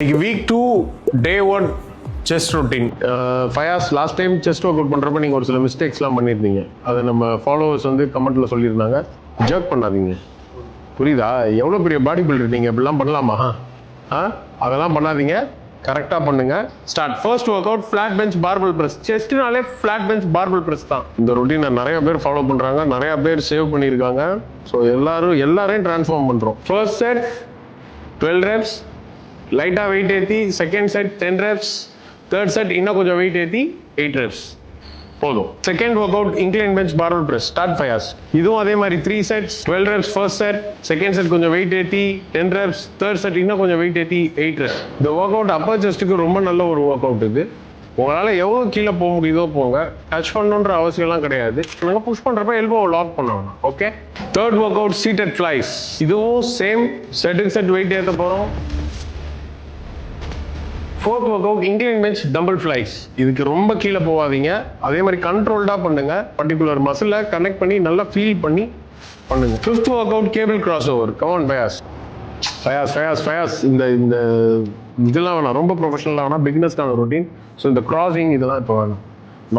Week 2, day 1 chest routine. Fayaz, last time chest workout பண்ணுறப்ப நீங்கள் ஒரு சில மிஸ்டேக்ஸ்லாம் பண்ணியிருந்தீங்க. அதை நம்ம ஃபாலோவர்ஸ் வந்து கமெண்ட்டில் சொல்லியிருந்தாங்க. ஜர்க் பண்ணாதீங்க. புரியுதா? எவ்வளோ பெரிய பாடி பில்டர் நீங்கள் இப்படிலாம் பண்ணலாமா? அதெல்லாம் பண்ணாதீங்க. கரெக்டாக பண்ணுங்க. Start. First workout flat bench barbell press. செஸ்ட்னாலே ஃபிளாட் பெஞ்ச் பார்பல் ப்ரெஸ் தான். இந்த ரொட்டீனை நிறைய பேர் ஃபாலோ பண்ணுறாங்க, நிறைய பேர் சேவ் பண்ணியிருக்காங்க. ஸோ எல்லாரையும் ட்ரான்ஸ்ஃபார்ம் பண்ணுறோம். First set 12 reps. லைட்டாக வெயிட் ஏற்றி. Second set 10 reps. Third set இன்னும் கொஞ்சம் வெயிட் ஏற்றி 8 reps போதும். Second workout incline bench barbell press. Start Fayaz. இதுவும் அதே மாதிரி 3 sets. 12 reps first set. Second set கொஞ்சம் வெயிட் ஏற்றி 10 reps. தேர்ட் செட் இன்னும் கொஞ்சம் வெயிட் ஏற்றி 8 reps. இந்த ஒர்க் அவுட் அப்பர் செஸ்ட்டுக்கு ரொம்ப நல்ல ஒரு ஒர்க் அவுட் இது. உங்களால் எவ்வளோ கீழே போக முடியுதோ போங்க. டச் பண்ணணுன்ற அவசியம்லாம் கிடையாது. நாங்கள் புஷ் பண்ணுறப்ப எல்போ லாக் பண்ணணும். Okay. Third workout seated flies. இதுவும் சேம் செட்டுக்கு செட் வெயிட் ஏற்ற போகிறோம். Fourth workout incline bench dumbbell flies. இதுக்கு ரொம்ப கீழே போகாதீங்க. அதே மாதிரி கண்ட்ரோல்டாக பண்ணுங்க. பர்டிகுலர் மசிலை கனெக்ட் பண்ணி நல்லா ஃபீல் பண்ணி பண்ணுங்க. Fifth work out cable cross over. Come on Fayaz. Fayaz இந்த இதெல்லாம் வேணாம், ரொம்ப ப்ரொஃபஷனலாக வேணாம், பிகினர்ஸ்க்கான ரொட்டீன். ஸோ இந்த கிராசிங் இதெல்லாம் இப்போ வேணாம்.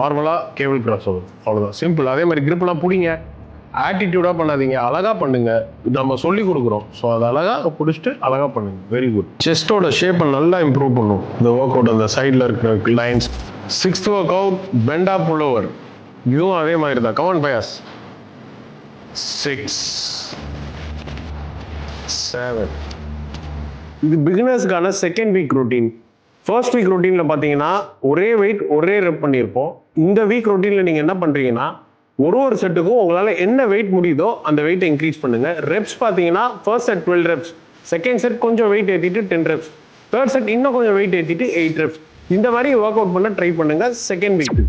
நார்மலாக கேபிள் கிராஸ் ஓவர், அவ்வளோதான், சிம்பிள். அதே மாதிரி கிரிப்லாம் பிடிங்க. ஆட்டிடியூடாக பண்ணாதீங்க, அழகாக பண்ணுங்க. நம்ம சொல்லி கொடுக்குறோம். ஸோ அதை அழகாக பிடிச்சிட்டு அழகாக பண்ணுங்க. Very good. செஸ்டோட ஷேப்பை நல்லா இம்ப்ரூவ் பண்ணும் இந்த ஒர்க் அவுட், அந்த சைடில் இருக்கிற லைன்ஸ். சிக்ஸ்த் ஒர்க் அவுட் பெண்டா புல் ஓவர். இதுவும் அதே மாதிரி தான். கமான் ஃபயாஸ். 6 7. இது பிகினர்ஸ்க்கான second week routine. First week ரொட்டீனில் பார்த்தீங்கன்னா ஒரே வெயிட் ஒரே ரெப் பண்ணியிருப்போம். இந்த வீக் ரொட்டீனில் நீங்கள் என்ன பண்ணுறீங்கன்னா ஒரு செட்டுக்கும் உங்களால் என்ன வெயிட் முடியுதோ அந்த வெயிட்டை இன்க்ரீஸ் பண்ணுங்க. ரெப்ஸ் பார்த்தீங்கன்னா first set 12 reps. Second set கொஞ்சம் வெயிட் ஏற்றிட்டு 10 reps. தேர்ட் செட் இன்னும் கொஞ்சம் வெயிட் ஏற்றிட்டு 8 reps. இந்த மாதிரி ஒர்க் அவுட் பண்ண ட்ரை பண்ணுங்க செகண்ட் வீக்.